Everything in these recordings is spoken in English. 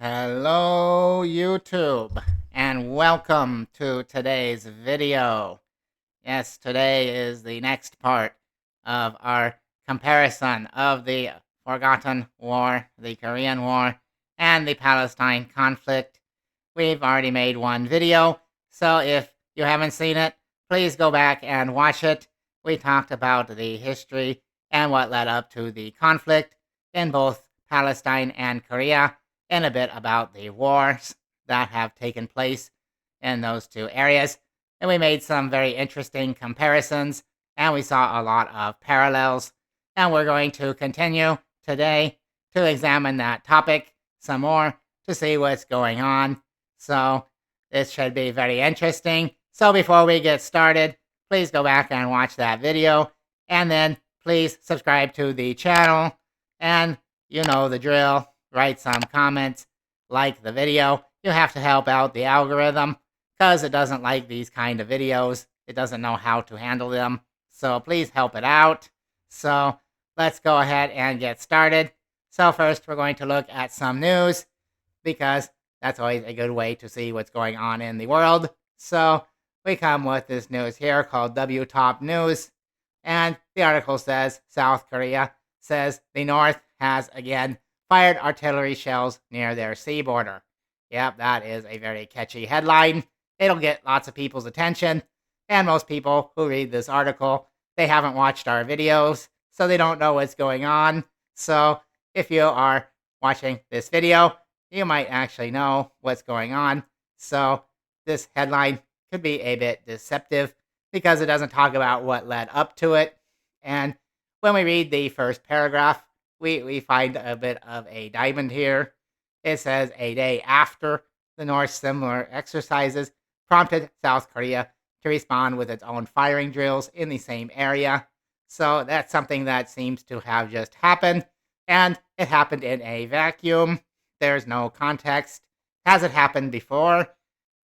Hello, YouTube, and welcome to today's video. Yes, today is the next part of our comparison of the forgotten war, the Korean War, and the Palestine conflict. We've already made one video, so if you haven't seen it, please go back and watch it. We talked about the history and what led up to the conflict in both Palestine and Korea, and a bit about the wars that have taken place in those two areas. And we made some very interesting comparisons, and we saw a lot of parallels. And we're going to continue today to examine that topic some more to see what's going on. So this should be very interesting. So before we get started, please go back and watch that video, and then please subscribe to the channel, and you know the drill. Write some comments, like the video. You have to help out the algorithm because it doesn't like these kind of videos. It doesn't know how to handle them. So please help it out. So let's go ahead and get started. So first we're going to look at some news because that's always a good way to see what's going on in the world. So we come with this news here called W Top News. And the article says South Korea says the North has again fired artillery shells near their sea border. Yep, that is a very catchy headline. It'll get lots of people's attention. And most people who read this article, they haven't watched our videos, so they don't know what's going on. So if you are watching this video, you might actually know what's going on. So this headline could be a bit deceptive because it doesn't talk about what led up to it. And when we read the first paragraph, we find a bit of a diamond here. It says a day after the North's similar exercises prompted South Korea to respond with its own firing drills in the same area. So that's something that seems to have just happened, and it happened in a vacuum. There's no context. Has it happened before?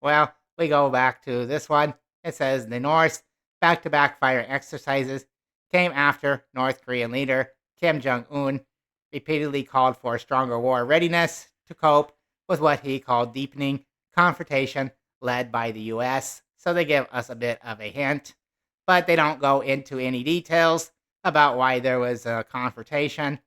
Well, we go back to this one. It says the North's back-to-back firing exercises came after North Korean leader Kim Jong-un repeatedly called for stronger war readiness to cope with what he called deepening confrontation led by the U.S. So they give us a bit of a hint, but they don't go into any details about why there was a confrontation.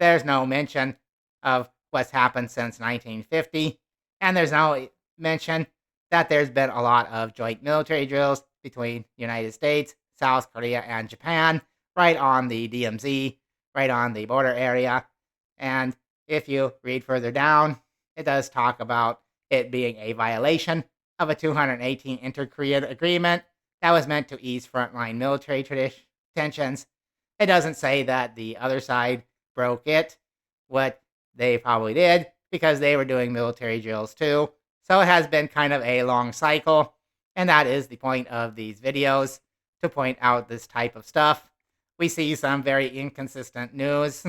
There's no mention of what's happened since 1950, and there's no mention that there's been a lot of joint military drills between United States, South Korea, and Japan right on the DMZ, right on the border area. And if you read further down, it does talk about it being a violation of a 218 inter-Korean agreement that was meant to ease frontline military tensions. It doesn't say that the other side broke it. What they probably did, because they were doing military drills too. So it has been kind of a long cycle, and that is the point of these videos, to point out this type of stuff. We see some very inconsistent news.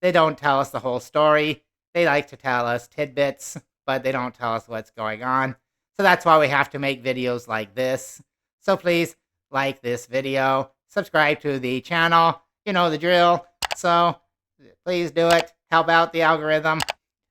They don't tell us the whole story. They like to tell us tidbits, but they don't tell us what's going on. So that's why we have to make videos like this. So please like this video, subscribe to the channel, you know the drill. So please do it. Help out the algorithm,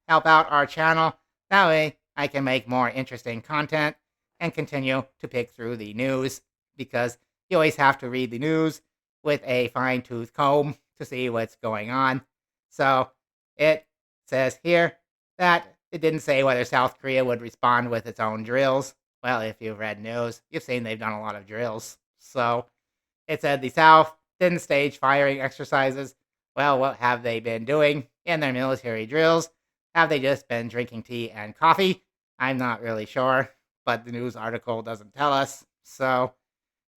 help out our channel. That way I can make more interesting content and continue to pick through the news, because you always have to read the news with a fine-tooth comb to see what's going on. So it says here that it didn't say whether South Korea would respond with its own drills. Well, if you've read news, you've seen they've done a lot of drills. So it said the South didn't stage firing exercises. Well, what have they been doing in their military drills? Have they just been drinking tea and coffee? I'm not really sure, but the news article doesn't tell us. So,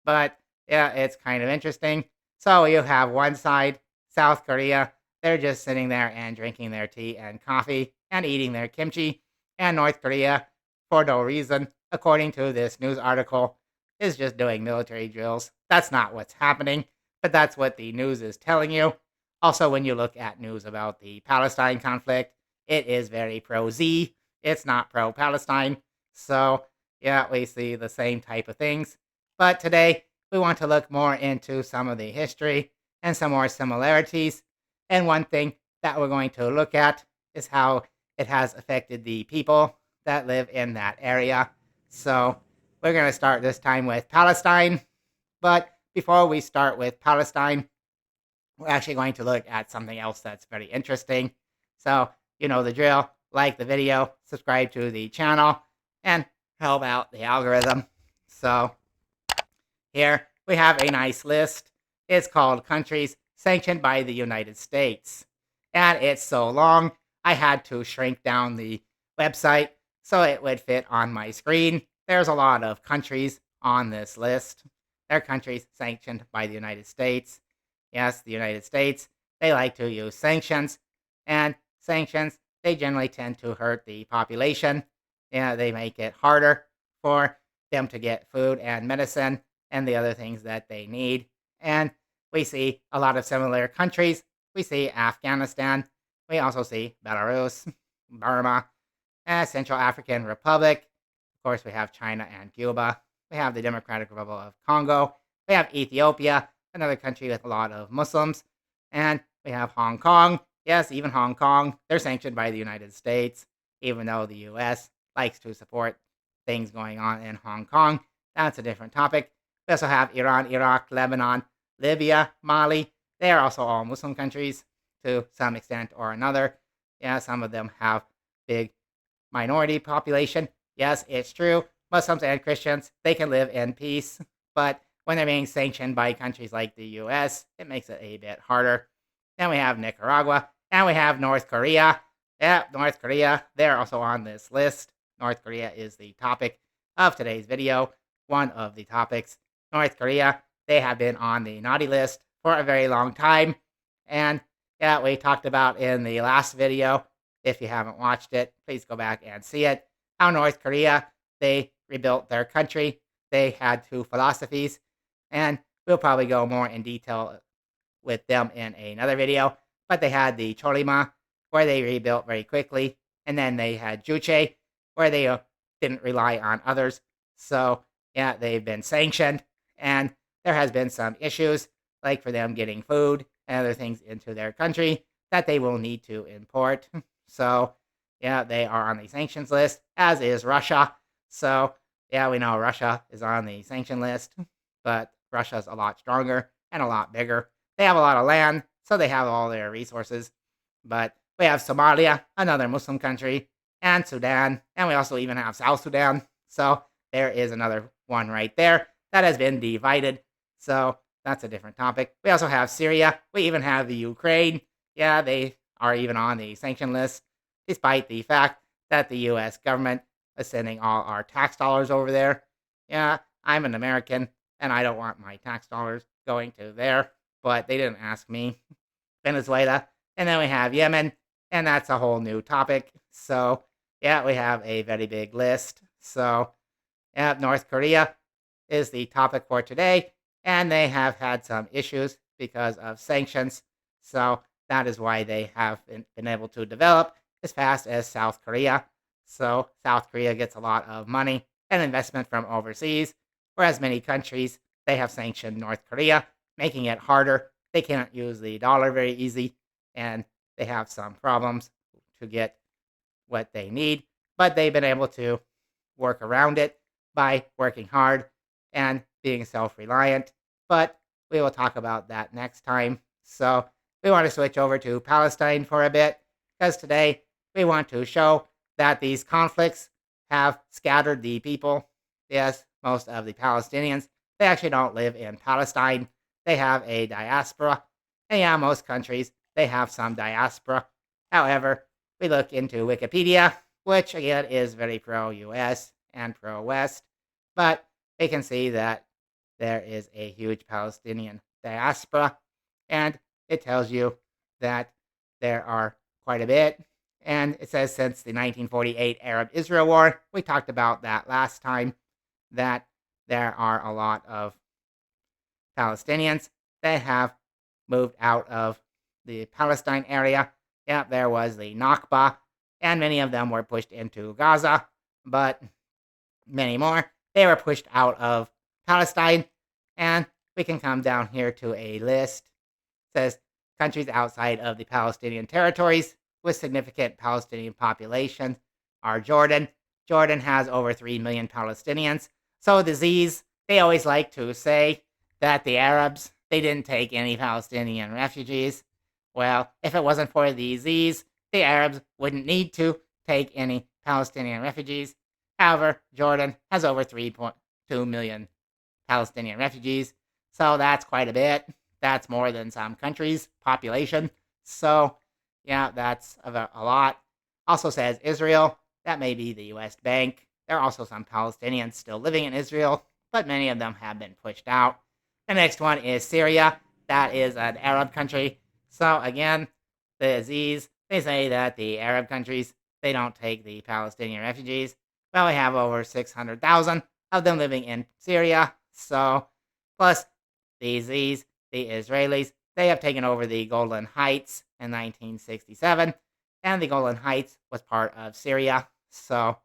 but yeah, it's kind of interesting. So you have one side, South Korea, they're just sitting there and drinking their tea and coffee and eating their kimchi. And North Korea, for no reason, according to this news article, is just doing military drills. That's not what's happening, but that's what the news is telling you. Also, when you look at news about the Palestine conflict, it is very pro-Z. It's not pro-Palestine. So, yeah, we see the same type of things. But today, we want to look more into some of the history and some more similarities. And one thing that we're going to look at is how it has affected the people that live in that area. So we're going to start this time with Palestine. But before we start with Palestine, we're actually going to look at something else that's very interesting. So, you know the drill. Like the video, subscribe to the channel, and help out the algorithm. So, here we have a nice list. It's called Countries Sanctioned by the United States. And it's so long, I had to shrink down the website so it would fit on my screen. There's a lot of countries on this list. They're countries sanctioned by the United States. Yes, the United States, they like to use sanctions. And sanctions, they generally tend to hurt the population. Yeah, they make it harder for them to get food and medicine and the other things that they need. And we see a lot of similar countries. We see Afghanistan. We also see Belarus, Burma, and Central African Republic. Of course, we have China and Cuba. We have the Democratic Republic of Congo. We have Ethiopia, another country with a lot of Muslims. And we have Hong Kong. Yes, even Hong Kong. They're sanctioned by the United States, even though the U.S. likes to support things going on in Hong Kong. That's a different topic. We also have Iran, Iraq, Lebanon, Libya, Mali. They are also all Muslim countries to some extent or another. Yeah, some of them have big minority population. Yes, it's true. Muslims and Christians, they can live in peace. But when they're being sanctioned by countries like the US, it makes it a bit harder. Then we have Nicaragua, and we have North Korea. Yeah, North Korea, they're also on this list. North Korea is the topic of today's video, one of the topics. North Korea, they have been on the naughty list for a very long time. And yeah, we talked about in the last video, if you haven't watched it, please go back and see it, how North Korea, they rebuilt their country. They had two philosophies, and we'll probably go more in detail with them in another video. But they had the Cholima, where they rebuilt very quickly, and then they had Juche, where they didn't rely on others. So yeah, they've been sanctioned, and there has been some issues, like for them getting food and other things into their country that they will need to import. So yeah, they are on the sanctions list, as is Russia. So yeah, we know Russia is on the sanction list, but Russia's a lot stronger and a lot bigger. They have a lot of land, so they have all their resources. But we have Somalia, another Muslim country, and Sudan, and we also even have South Sudan. So there is another one right there that has been divided. So that's a different topic. We also have Syria. We even have the Ukraine. Yeah, they are even on the sanction list, despite the fact that the U.S. government is sending all our tax dollars over there. Yeah, I'm an American, and I don't want my tax dollars going to there, but they didn't ask me. Venezuela, and then we have Yemen, and that's a whole new topic. So yeah, we have a very big list. So yeah, North Korea is the topic for today, and they have had some issues because of sanctions. So that is why they have been able to develop as fast as South Korea. So South Korea gets a lot of money and investment from overseas, whereas many countries, they have sanctioned North Korea, making it harder. They can't use the dollar very easy, and they have some problems to get what they need, but they've been able to work around it by working hard and being self-reliant. But we will talk about that next time. So we want to switch over to Palestine for a bit, because today we want to show that these conflicts have scattered the people. Yes, most of the Palestinians, they actually don't live in Palestine. They have a diaspora. And yeah, most countries, they have some diaspora. However, we look into Wikipedia, which again is very pro-US and pro-West, but we can see that there is a huge Palestinian diaspora, and it tells you that there are quite a bit. And it says since the 1948 Arab-Israel War, we talked about that last time, that there are a lot of Palestinians that have moved out of the Palestine area. Yeah, there was the Nakba, and many of them were pushed into Gaza, but many more, they were pushed out of Palestine. And we can come down here to a list. It says countries outside of the Palestinian territories. with significant Palestinian population are Jordan. Jordan has over 3 million Palestinians. So the Z's, they always like to say that the Arabs, they didn't take any Palestinian refugees. Well, if it wasn't for the Z's, the Arabs wouldn't need to take any Palestinian refugees. However, Jordan has over 3.2 million Palestinian refugees. So that's quite a bit. That's more than some countries' population. So, yeah, that's a lot. Also says Israel. That may be the West Bank. There are also some Palestinians still living in Israel, but many of them have been pushed out. The next one is Syria. That is an Arab country. So, again, the Aziz, they say that the Arab countries, they don't take the Palestinian refugees. Well, we have over 600,000 of them living in Syria. So, plus the Israelis, they have taken over the Golan Heights in 1967, and the Golan Heights was part of Syria. So,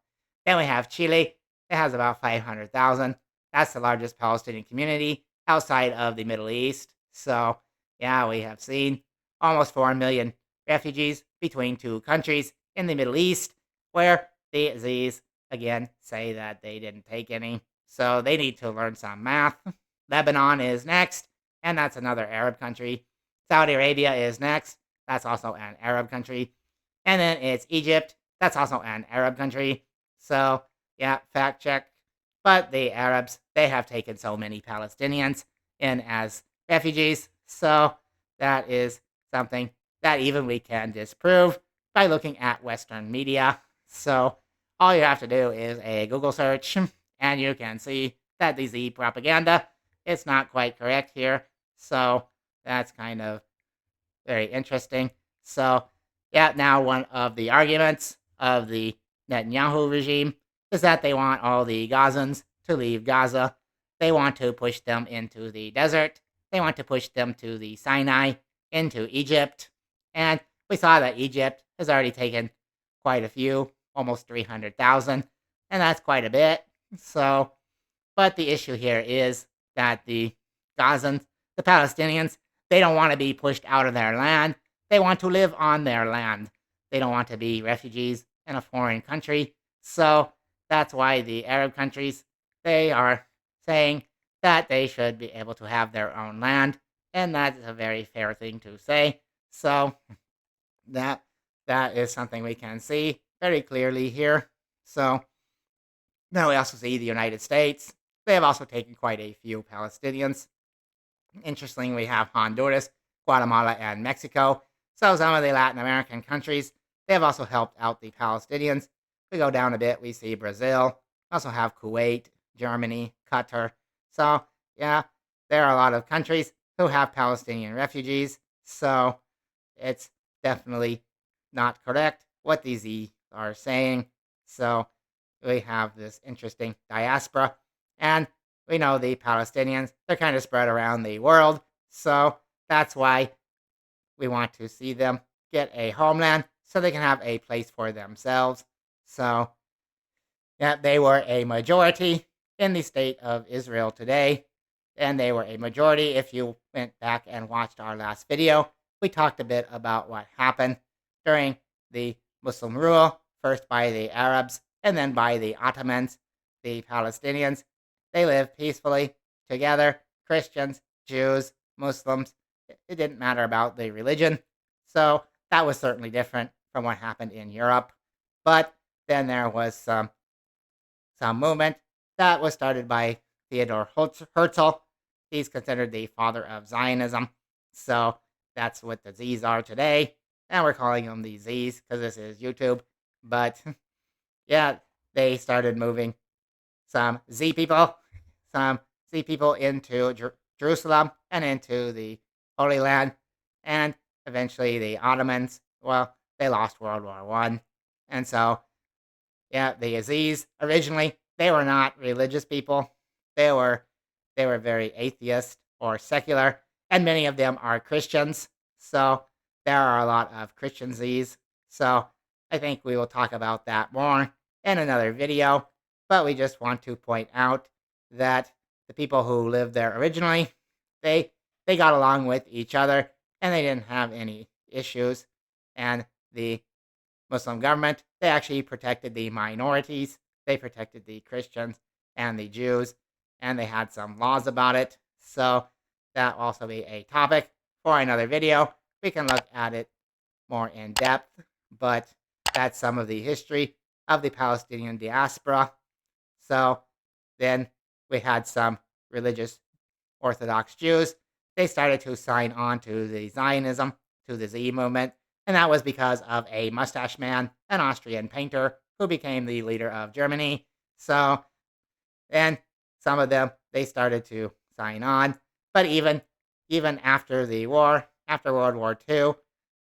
then we have Chile. It has about 500,000. That's the largest Palestinian community outside of the Middle East. So, yeah, we have seen almost 4 million refugees between two countries in the Middle East, where the Aziz, again, say that they didn't take any. So they need to learn some math. Lebanon is next, and that's another Arab country. Saudi Arabia is next. That's also an Arab country. And then it's Egypt. That's also an Arab country. So, yeah, fact check. But the Arabs, they have taken so many Palestinians in as refugees. So that is something that even we can disprove by looking at Western media. So all you have to do is a Google search, and you can see that the Z propaganda is not quite correct here. So that's kind of very interesting. So, yeah, now one of the arguments of the Netanyahu regime is that they want all the Gazans to leave Gaza. They want to push them into the desert. They want to push them to the Sinai, into Egypt. And we saw that Egypt has already taken quite a few, almost 300,000, and that's quite a bit. So, but the issue here is that the Gazans, the Palestinians, they don't want to be pushed out of their land. They want to live on their land. They don't want to be refugees in a foreign country. So that's why the Arab countries, they are saying that they should be able to have their own land. And that is a very fair thing to say. So that is something we can see very clearly here. So now we also see the United States. They have also taken quite a few Palestinians. Interestingly, we have Honduras, Guatemala, and Mexico. So some of the Latin American countries, they have also helped out the Palestinians. We go down a bit, we see Brazil. We also have Kuwait, Germany, Qatar. So, yeah, there are a lot of countries who have Palestinian refugees. So it's definitely not correct what these are saying. So we have this interesting diaspora. And we know the Palestinians, they're kind of spread around the world. So that's why we want to see them get a homeland so they can have a place for themselves. So, yeah, they were a majority in the state of Israel today. And they were a majority. If you went back and watched our last video, we talked a bit about what happened during the Muslim rule, first by the Arabs and then by the Ottomans. The Palestinians, they lived peacefully together. Christians, Jews, Muslims, it didn't matter about the religion. So that was certainly different from what happened in Europe. But then there was some movement that was started by Theodor Herzl. He's considered the father of Zionism. So that's what the Z's are today. And we're calling them the Z's because this is YouTube. But yeah, they started moving some Z people into Jerusalem and into the Holy Land. And eventually the Ottomans, well, they lost World War I. And so, yeah, the Yazidis, originally, they were not religious people. They were very atheist or secular, and many of them are Christians. So there are a lot of Christian Z's. So I think we will talk about that more in another video. But we just want to point out that the people who lived there originally, they got along with each other and they didn't have any issues. And the Muslim government, they actually protected the minorities. They protected the Christians and the Jews, and they had some laws about it. So that will also be a topic for another video. We can look at it more in depth, but that's some of the history of the Palestinian diaspora. So then we had some religious Orthodox Jews. They started to sign on to the Zionism, to the Z movement, and that was because of a mustache man, an Austrian painter, who became the leader of Germany. So then some of them, they started to sign on. But even after the war, after World War II,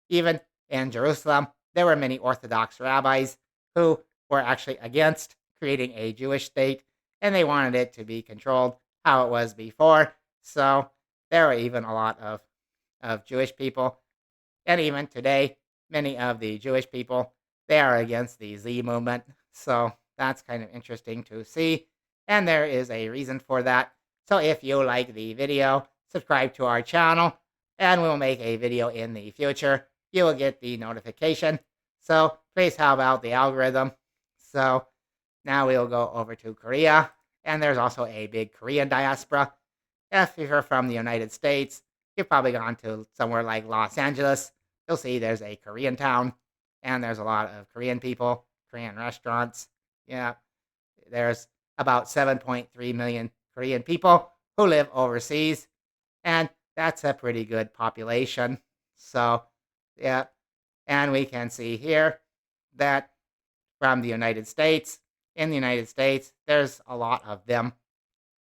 even in Jerusalem, there were many Orthodox rabbis who were actually against creating a Jewish state, and they wanted it to be controlled how it was before. So there were even a lot of Jewish people. And even today, many of the Jewish people, they are against the Z movement. So that's kind of interesting to see. And there is a reason for that. So if you like the video, subscribe to our channel, and we'll make a video in the future. You will get the notification. So please help out the algorithm. So now we'll go over to Korea. And there's also a big Korean diaspora. If you're from the United States, you've probably gone to somewhere like Los Angeles. You'll see there's a Korean town, and there's a lot of Korean people, Korean restaurants. Yeah, there's about 7.3 million Korean people who live overseas, and that's a pretty good population. So, yeah, and we can see here that from the United States, in the United States, there's a lot of them,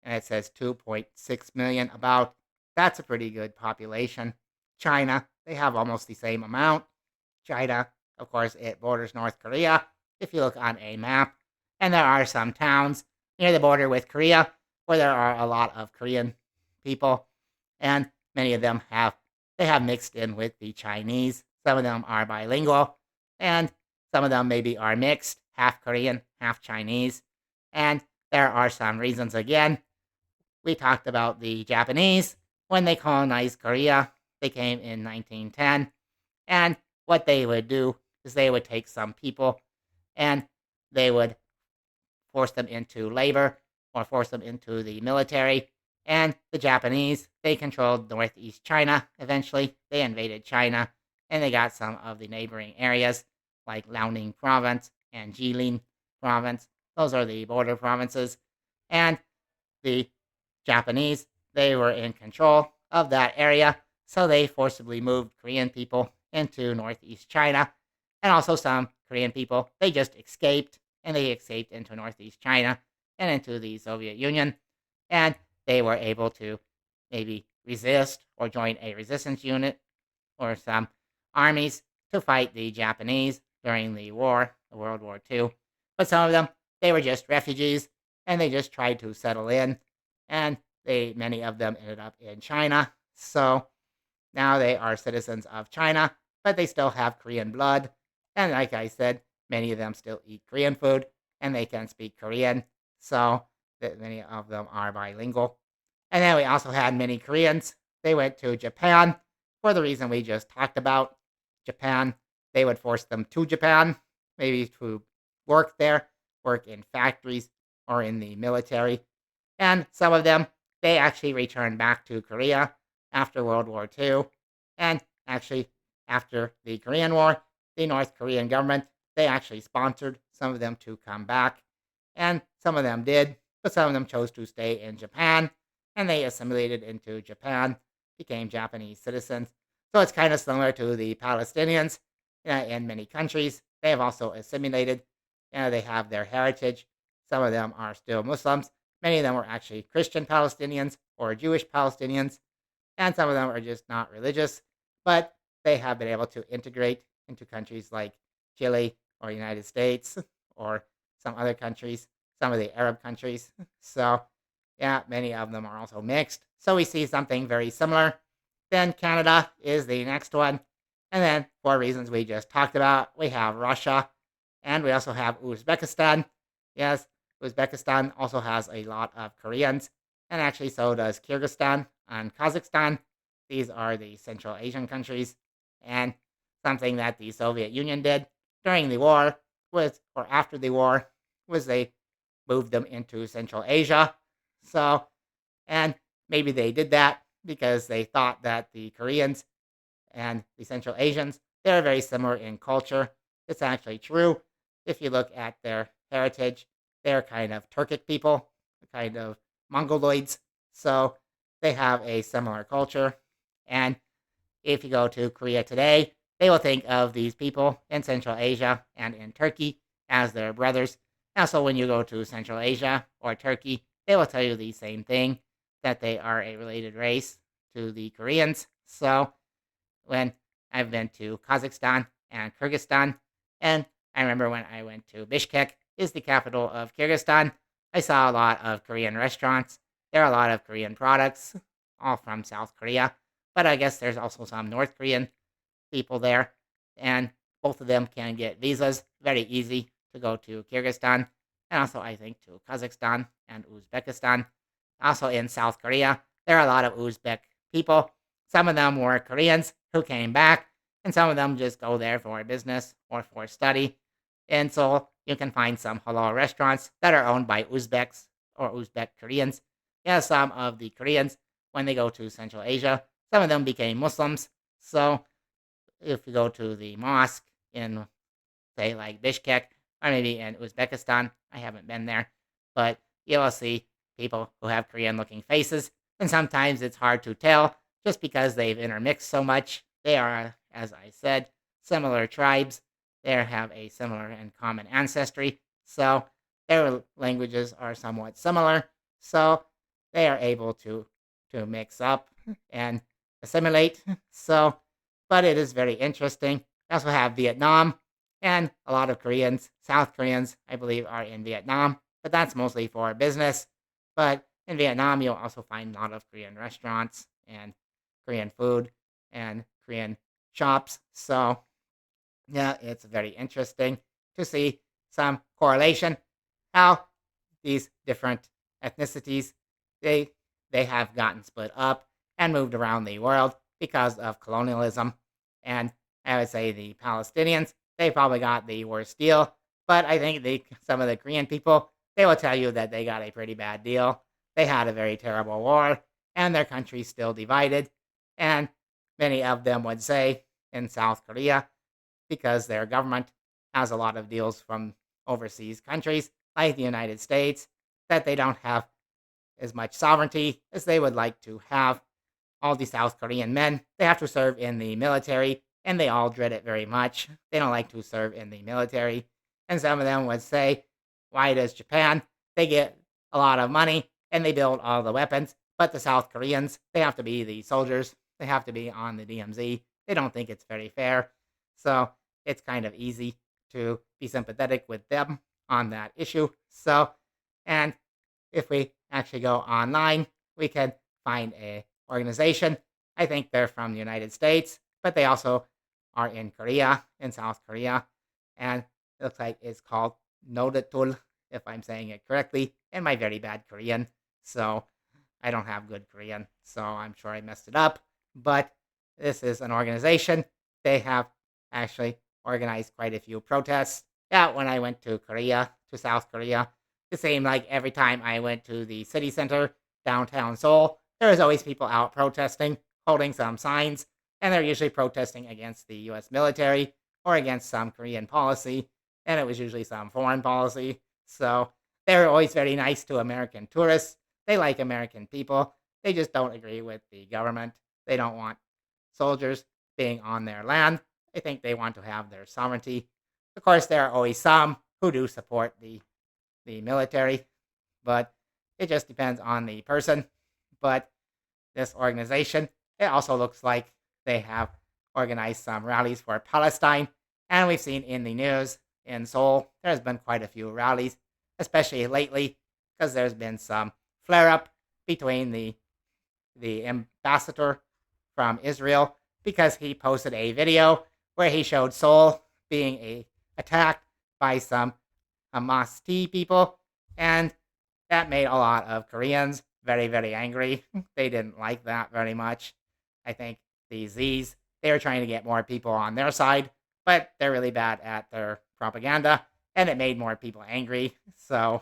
and it says 2.6 million about. That's a pretty good population. China, they have almost the same amount. China, of course, it borders North Korea, if you look on a map. And there are some towns near the border with Korea where there are a lot of Korean people, and many of them have mixed in with the Chinese. Some of them are bilingual, and some of them maybe are mixed, half Korean, half Chinese. And there are some reasons again. We talked about the Japanese. When they colonized Korea, they came in 1910. And what they would do is they would take some people and they would force them into labor or force them into the military. And the Japanese, they controlled northeast China. Eventually, they invaded China, and they got some of the neighboring areas like Liaoning province and Jilin province. Those are the border provinces. And the Japanese, they were in control of that area, so they forcibly moved Korean people into northeast China. And also some Korean people, they just escaped, and they escaped into northeast China and into the Soviet Union. And they were able to maybe resist or join a resistance unit or some armies to fight the Japanese during the war, the World War II. But some of them, they were just refugees, and they just tried to settle in, and many of them ended up in China. So now they are citizens of China, but they still have Korean blood. And like I said, many of them still eat Korean food, and they can speak Korean. So that many of them are bilingual. And then we also had many Koreans. They went to Japan for the reason we just talked about. Japan, they would force them to Japan, maybe to work there, work in factories or in the military. And some of them, they actually returned back to Korea after World War II. And actually, after the Korean War, the North Korean government, they actually sponsored some of them to come back. And some of them did, but some of them chose to stay in Japan, and they assimilated into Japan, became Japanese citizens. So it's kind of similar to the Palestinians in many countries. They have also assimilated. They have their heritage. Some of them are still Muslims. Many of them were actually Christian Palestinians or Jewish Palestinians. And some of them are just not religious. But they have been able to integrate into countries like Chile or United States or some other countries, some of the Arab countries. So, yeah, many of them are also mixed. So we see something very similar. Then Canada is the next one. And then, for reasons we just talked about, we have Russia. And we also have Uzbekistan. Yes, Uzbekistan also has a lot of Koreans. And actually, so does Kyrgyzstan and Kazakhstan. These are the Central Asian countries. And something that the Soviet Union did during the war or after the war was they moved them into Central Asia. So, and maybe they did that because they thought that the Koreans and the Central Asians, they're very similar in culture. It's actually true. If you look at their heritage, they're kind of Turkic people, kind of Mongoloids. So they have a similar culture. And if you go to Korea today, they will think of these people in Central Asia and in Turkey as their brothers. Also, when you go to Central Asia or Turkey, they will tell you the same thing, that they are a related race to the Koreans. So when I've been to Kazakhstan and Kyrgyzstan, and I remember when I went to Bishkek, is the capital of Kyrgyzstan, I saw a lot of Korean restaurants. There are a lot of Korean products, all from South Korea, but I guess there's also some North Korean people there, and both of them can get visas very easy to go to Kyrgyzstan, and also I think to Kazakhstan and Uzbekistan. Also in South Korea, there are a lot of Uzbek people. Some of them were Koreans who came back, and some of them just go there for business or for study. And so you can find some halal restaurants that are owned by Uzbeks or Uzbek Koreans. Yeah, some of the Koreans, when they go to Central Asia, some of them became Muslims. So if you go to the mosque in, say, like Bishkek or maybe in Uzbekistan, I haven't been there, but you will see people who have Korean looking faces. And sometimes it's hard to tell just because they've intermixed so much. They are, as I said, similar tribes. They have a similar and common ancestry. So their languages are somewhat similar. So they are able to mix up and assimilate. So, but it is very interesting. We also have Vietnam, and a lot of Koreans, South Koreans, I believe, are in Vietnam, but that's mostly for business. But in Vietnam, you'll also find a lot of Korean restaurants and Korean food and Korean shops. So, yeah, it's very interesting to see some correlation how these different ethnicities they they have gotten split up and moved around the world because of colonialism. And I would say the Palestinians, they probably got the worst deal, but I think some of the Korean people, they will tell you that they got a pretty bad deal. They had a very terrible war, and their country's still divided. And many of them would say in South Korea, because their government has a lot of deals from overseas countries like the United States, that they don't have as much sovereignty as they would like to have. All the South Korean men, they have to serve in the military, and they all dread it very much. They don't like to serve in the military. And some of them would say, why does Japan, they get a lot of money and they build all the weapons, but the South Koreans, they have to be the soldiers. They have to be on the DMZ. They don't think it's very fair. So it's kind of easy to be sympathetic with them on that issue. So, and if we actually go online, we can find a organization. I think they're from the United States, but they also are in Korea, in South Korea, and it looks like it's called Nodatul, if I'm saying it correctly, in my very bad Korean. So I don't have good Korean, so I'm sure I messed it up. But this is an organization. They have actually organized quite a few protests. Yeah, when I went to Korea, to South Korea, it seemed like every time I went to the city center, downtown Seoul, there was always people out protesting, holding some signs, and they're usually protesting against the US military or against some Korean policy, and it was usually some foreign policy. So they were always very nice to American tourists. They like American people. They just don't agree with the government. They don't want soldiers being on their land. I think they want to have their sovereignty. Of course, there are always some who do support the military, but it just depends on the person. But this organization, it also looks like they have organized some rallies for Palestine, and we've seen in the news in Seoul, there's been quite a few rallies, especially lately, because there's been some flare-up between the ambassador from Israel, because he posted a video where he showed Seoul being attacked by some Hamas people, and that made a lot of Koreans very, very angry. They didn't like that very much. I think the Z's, they were trying to get more people on their side, but they're really bad at their propaganda, and it made more people angry. So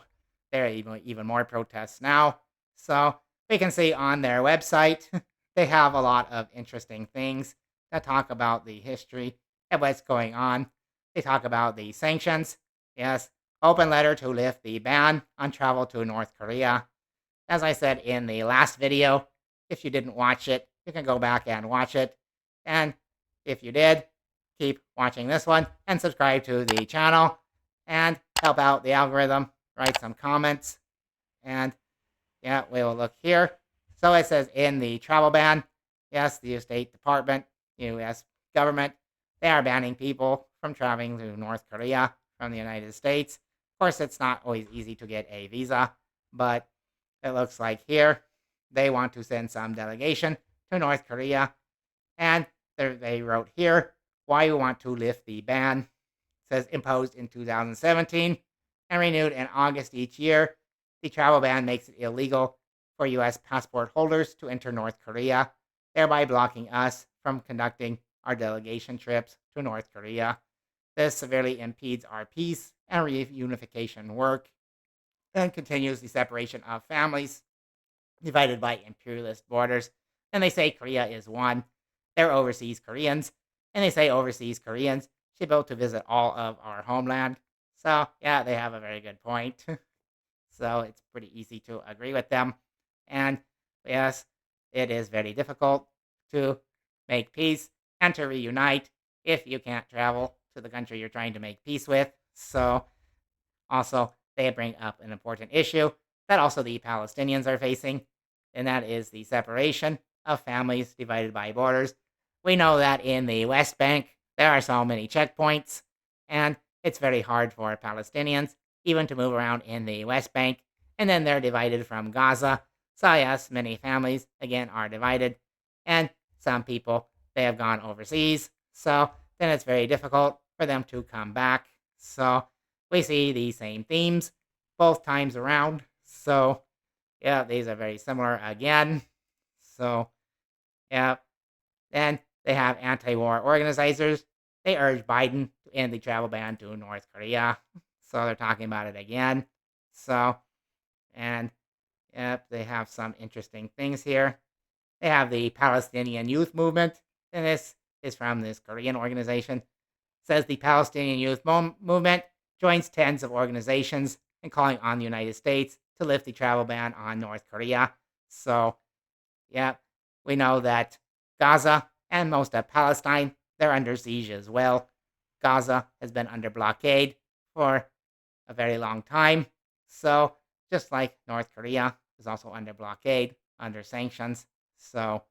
there are even more protests now. So we can see on their website, they have a lot of interesting things that talk about the history of what's going on. They talk about the sanctions. Yes, open letter to lift the ban on travel to North Korea. As I said in the last video, if you didn't watch it, you can go back and watch it. And if you did, keep watching this one and subscribe to the channel and help out the algorithm. Write some comments. And yeah, we will look here. So it says in the travel ban, yes, the State Department, U.S. government, they are banning people from traveling to North Korea from the United States. Of course, it's not always easy to get a visa, but it looks like here they want to send some delegation to North Korea. And they wrote here why you want to lift the ban. It says imposed in 2017 and renewed in August each year. The travel ban makes it illegal for U.S. passport holders to enter North Korea, thereby blocking us from conducting our delegation trips to North Korea. This severely impedes our peace and reunification work and continues the separation of families divided by imperialist borders. And they say Korea is one. They're overseas Koreans. And they say overseas Koreans should be able to visit all of our homeland. So, yeah, they have a very good point. So it's pretty easy to agree with them. And yes, it is very difficult to make peace and to reunite if you can't travel to the country you're trying to make peace with. So also, they bring up an important issue that also the Palestinians are facing, and that is the separation of families divided by borders. We know that in the West Bank, there are so many checkpoints, and it's very hard for Palestinians even to move around in the West Bank, and then they're divided from Gaza. So yes, many families, again, are divided, and some people, they have gone overseas, so then it's very difficult for them to come back. So we see the same themes both times around. So, yeah, these are very similar again. So, yeah. Then they have anti-war organizers. They urge Biden to end the travel ban to North Korea. So they're talking about it again. So, and yep, they have some interesting things here. They have the Palestinian Youth Movement, and this is from this Korean organization. It says the Palestinian Youth Movement joins tens of organizations in calling on the United States to lift the travel ban on North Korea. So, yeah, we know that Gaza and most of Palestine, they're under siege as well. Gaza has been under blockade for a very long time. So, just like North Korea is also under blockade, under sanctions. So,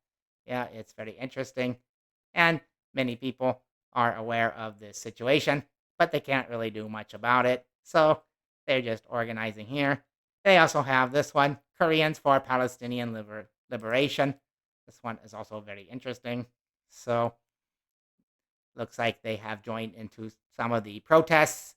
yeah, it's very interesting. And many people are aware of this situation, but they can't really do much about it. So they're just organizing here. They also have this one, Koreans for Palestinian Liberation. This one is also very interesting. So looks like they have joined into some of the protests.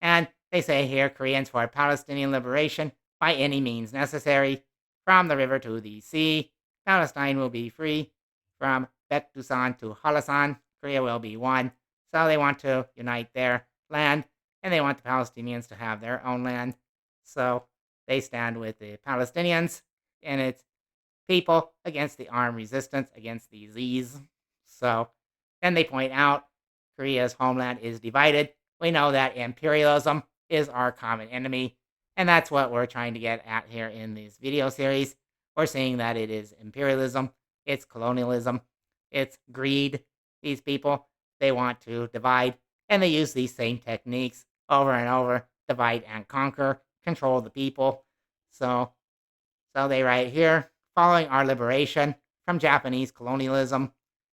And they say here, Koreans for Palestinian liberation by any means necessary. From the river to the sea, Palestine will be free. From Bekdusan to Halasan, Korea will be one. So they want to unite their land, and they want the Palestinians to have their own land. So they stand with the Palestinians, and it's people against the armed resistance against the Zs. So then they point out Korea's homeland is divided. We know that imperialism is our common enemy, and that's what we're trying to get at here in this video series. We're saying that it is imperialism, it's colonialism, it's greed. These people, they want to divide, and they use these same techniques over and over: divide and conquer, control the people. So they write here, following our liberation from Japanese colonialism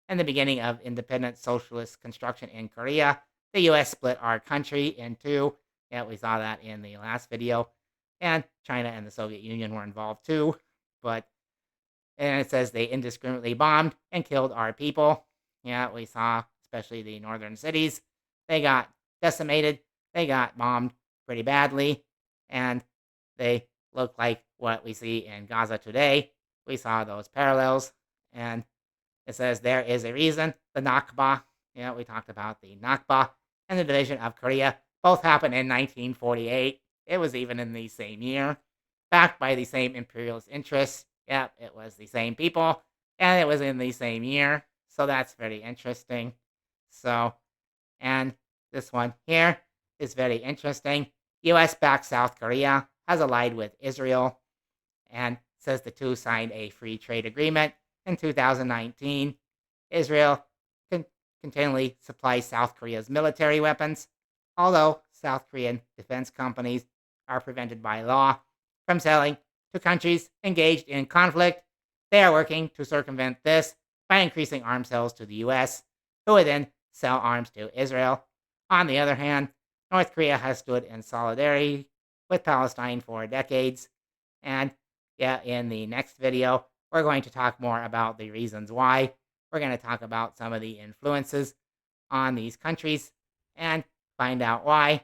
and the beginning of independent socialist construction in Korea, the U.S. split our country in two. Yeah, we saw that in the last video. And China and the Soviet Union were involved too. And it says they indiscriminately bombed and killed our people. Yeah, we saw, especially the northern cities. They got decimated. They got bombed pretty badly. And they look like what we see in Gaza today. We saw those parallels. And it says there is a reason, the Nakba. we talked about the Nakba and the division of Korea. Both happened in 1948. It was even in the same year, backed by the same imperialist interests. Yep, it was the same people, and it was in the same year. So that's very interesting. So, and this one here is very interesting. U.S. backed South Korea has allied with Israel and says the two signed a free trade agreement in 2019. Israel continually supplies South Korea's military weapons, although South Korean defense companies are prevented by law from selling to countries engaged in conflict. They are working to circumvent this by increasing arms sales to the U.S., who would then sell arms to Israel. On the other hand, North Korea has stood in solidarity with Palestine for decades. And in the next video, we're going to talk more about the reasons why. We're going to talk about some of the influences on these countries and find out why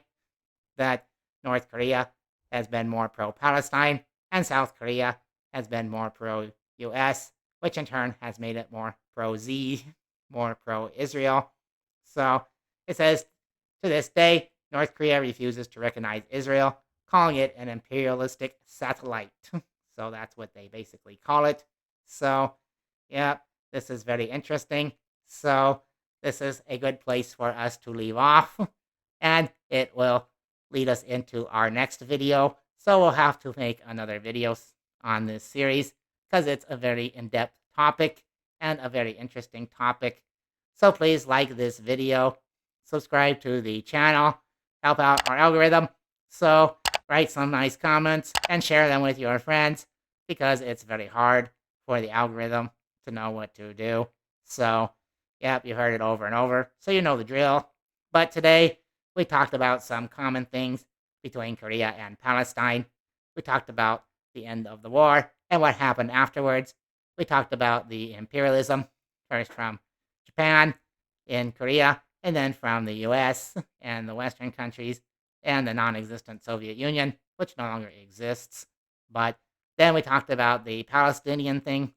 that North Korea has been more pro-Palestine and South Korea has been more pro-US, which in turn has made it more pro-Z, more pro-Israel. So it says, to this day, North Korea refuses to recognize Israel, calling it an imperialistic satellite. So that's what they basically call it. So, this is very interesting. So this is a good place for us to leave off. And it will lead us into our next video. So we'll have to make another video on this series because it's a very in-depth topic and a very interesting topic. So please like this video, subscribe to the channel, help out our algorithm. So write some nice comments and share them with your friends because it's very hard for the algorithm to know what to do. So, you heard it over and over, so you know the drill. But today, we talked about some common things between Korea and Palestine. We talked about the end of the war and what happened afterwards. We talked about the imperialism, first from Japan in Korea, and then from the US and the Western countries, and the non-existent Soviet Union, which no longer exists. But then we talked about the Palestinian thing,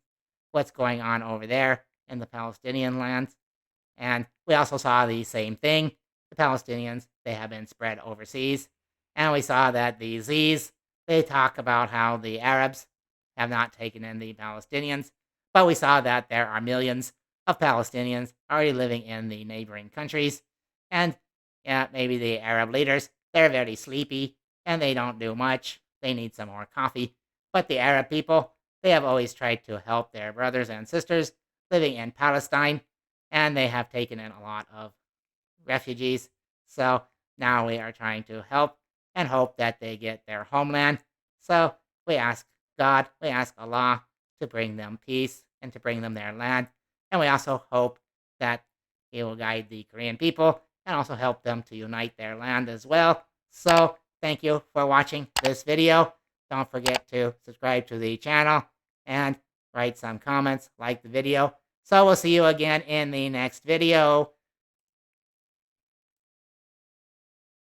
what's going on over there in the Palestinian lands. And we also saw the same thing. The Palestinians, they have been spread overseas. And we saw that the Zs, they talk about how the Arabs have not taken in the Palestinians. But we saw that there are millions of Palestinians already living in the neighboring countries. And maybe the Arab leaders, they're very sleepy and they don't do much. They need some more coffee. But the Arab people, they have always tried to help their brothers and sisters living in Palestine, and they have taken in a lot of refugees. So now we are trying to help and hope that they get their homeland. So we ask God, we ask Allah to bring them peace and to bring them their land. And we also hope that He will guide the Korean people and also help them to unite their land as well. So thank you for watching this video. Don't forget to subscribe to the channel and write some comments, like the video. So we'll see you again in the next video.